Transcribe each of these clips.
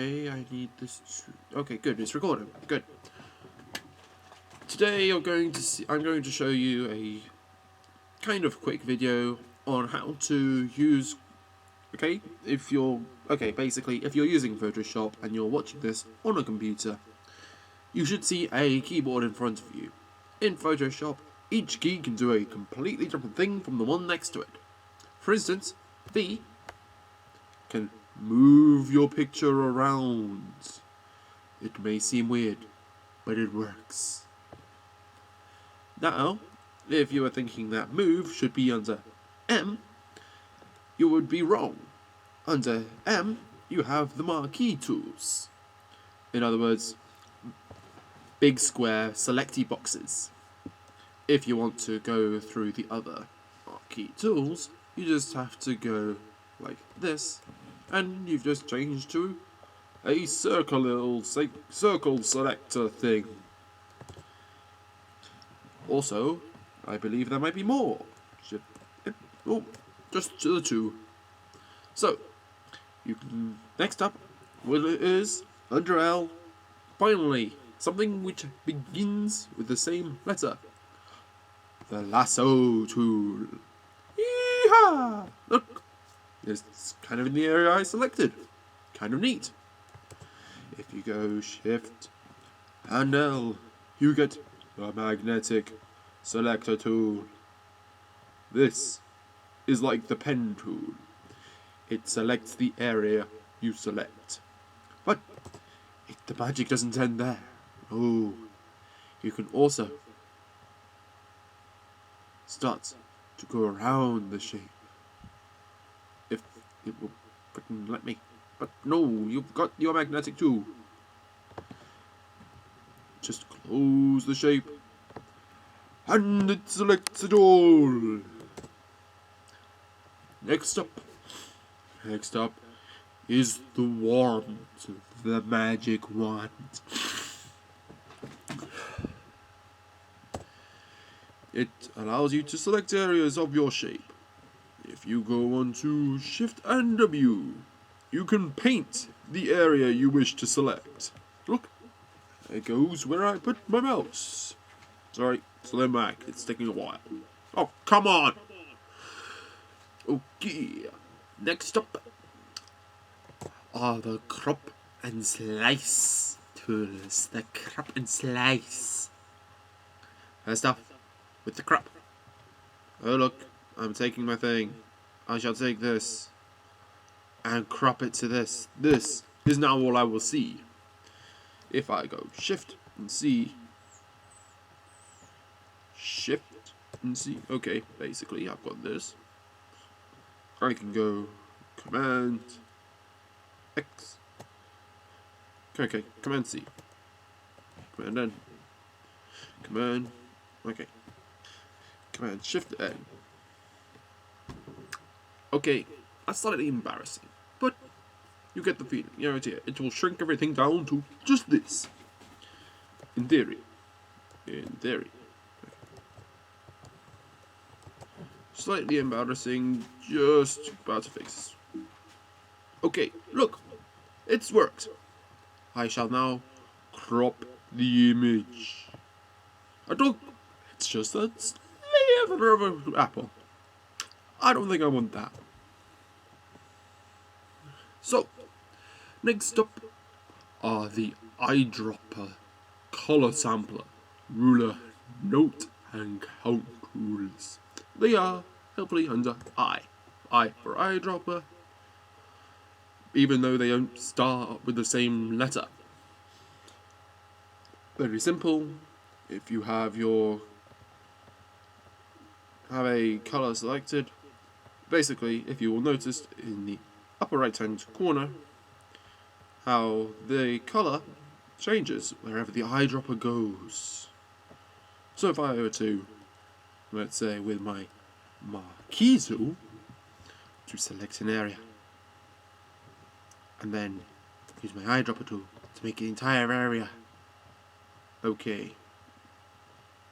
Okay, I need this. Okay, good. It's recording. Good. Today I'm going to show you a kind of quick video on how to use. Okay, basically, if you're using Photoshop and you're watching this on a computer, you should see a keyboard in front of you. In Photoshop, each key can do a completely different thing from the one next to it. For instance, V can move your picture around. It may seem weird, but it works. Now, if you were thinking that move should be under M, you would be wrong. Under M, you have the marquee tools. In other words, big square selecty boxes. If you want to go through the other marquee tools, you just have to go like this, and you've just changed to a circle selector thing. Also, I believe there might be more. Just the two. So, you can next up, what it is under L. Finally, something which begins with the same letter. The lasso tool. Yeehaw! Look, it's kind of in the area I selected. Kind of neat. If you go Shift and L, you get the magnetic selector tool. This is like the pen tool. It selects the area you select. But the magic doesn't end there. Oh, you can also start to go around the shape. If it will freaking let me. But no, you've got your magnetic tool. Just close the shape. And it selects it all. Next up is the wand, the magic wand. It allows you to select areas of your shape. If you go on to Shift and W, you can paint the area you wish to select. Look, it goes where I put my mouse. Sorry, slow back, it's taking a while. Oh, come on! Okay, next up are the crop and slice tools. The crop and slice. First off, with the crop. Oh look, I'm taking my thing. I shall take this and crop it to this. This is now all I will see. If I go Shift and C, Shift and C. Okay, basically I've got this. I can go Command X. Okay, Command C. Command N. Command. Okay. Command Shift N. Okay, that's slightly embarrassing, but you get the feeling, the idea. It will shrink everything down to just this. In theory. Slightly embarrassing, just about to fix. Okay, look, it's worked. I shall now crop the image. It's just a sliver of an apple. I don't think I want that. So, next up are the eyedropper, color sampler, ruler, note, and count tools. They are helpfully under I. I for eyedropper, even though they don't start with the same letter. Very simple. If you have a color selected, basically, if you will notice in the upper right hand corner how the color changes wherever the eyedropper goes. So if I were to, let's say with my marquee tool, to select an area, and then use my eyedropper tool to make the entire area. Okay,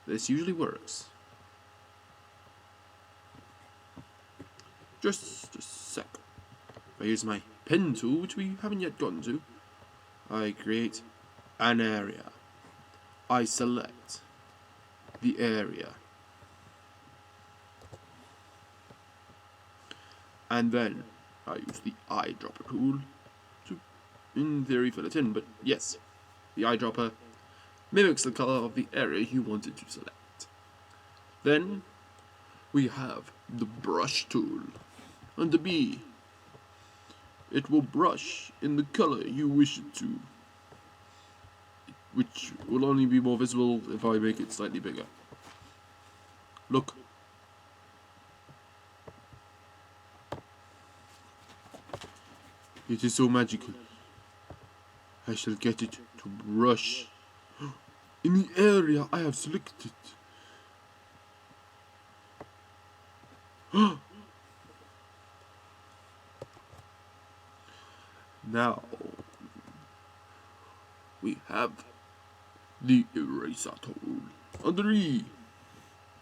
this usually works. Just a sec. If I use my pen tool, which we haven't yet gotten to, I create an area. I select the area. And then I use the eyedropper tool to, in theory, fill it in. But yes, the eyedropper mimics the color of the area you wanted to select. Then we have the brush tool. Under B, it will brush in the color you wish it to, which will only be more visible if I make it slightly bigger. Look. It is so magical. I shall get it to brush in the area I have selected. Now we have the eraser tool. Under E,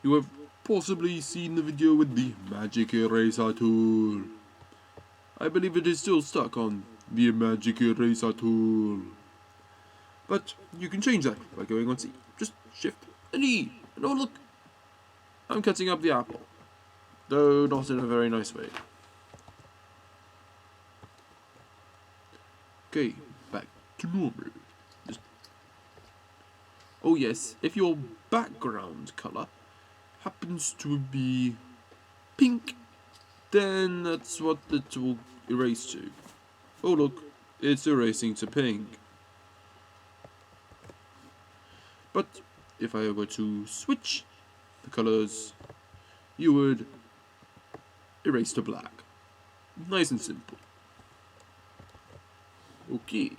you have possibly seen the video with the magic eraser tool. I believe it is still stuck on the magic eraser tool. But you can change that by going on C. Just Shift and E. And oh look, I'm cutting up the apple. Though not in a very nice way. Okay, back to normal. Oh yes, if your background colour happens to be pink, then that's what it will erase to. Oh look, it's erasing to pink. But if I were to switch the colours, you would erase to black. Nice and simple. Okay.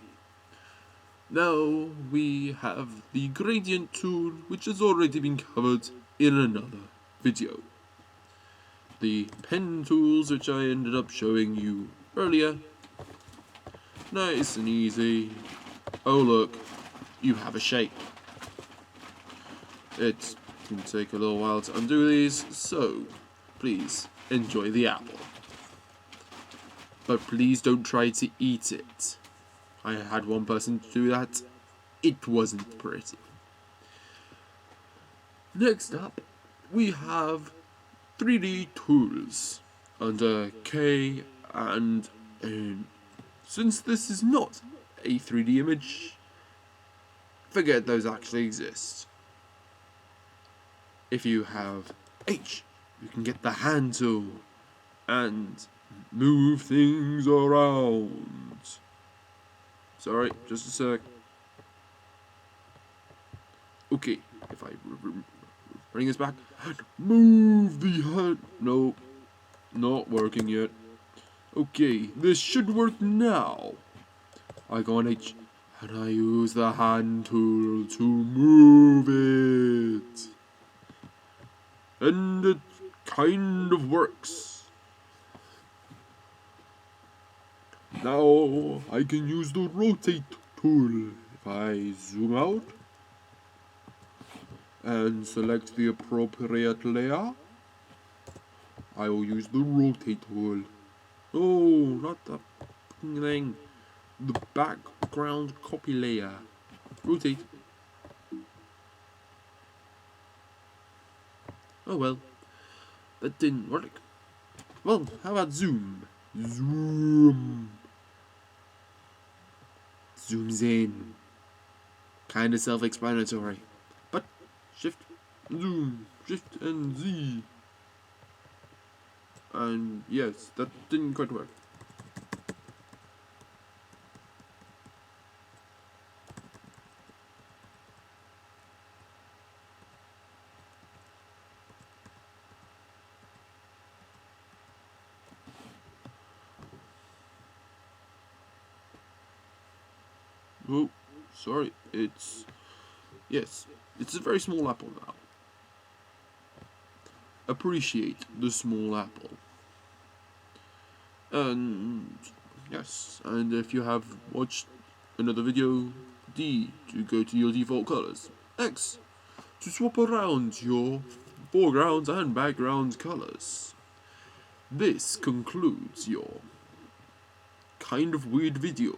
Now we have the gradient tool, which has already been covered in another video. The pen tools, which I ended up showing you earlier. Nice and easy. Oh look, you have a shape. It can take a little while to undo these, so please enjoy the apple. But please don't try to eat it. I had one person do that. It wasn't pretty. Next up, we have 3D tools under K and N. Since this is not a 3D image, forget those actually exist. If you have H, you can get the hand tool and move things around. Sorry, just a sec. Okay, if I bring this back, move the hand. No, not working yet. Okay, this should work now. I go on H and I use the hand tool to move it. And it kind of works. Now I can use the rotate tool. If I zoom out and select the appropriate layer, I will use the rotate tool. Oh, not the thing. The background copy layer. Rotate. Oh well, that didn't work. Well, how about zoom? Zoom. Zooms in. Kinda self-explanatory. But shift, zoom, shift and Z. And yes, that didn't quite work. Oh, sorry, yes, it's a very small apple now. Appreciate the small apple. And yes, and if you have watched another video, D to go to your default colors, X to swap around your foreground and background colors. This concludes your kind of weird video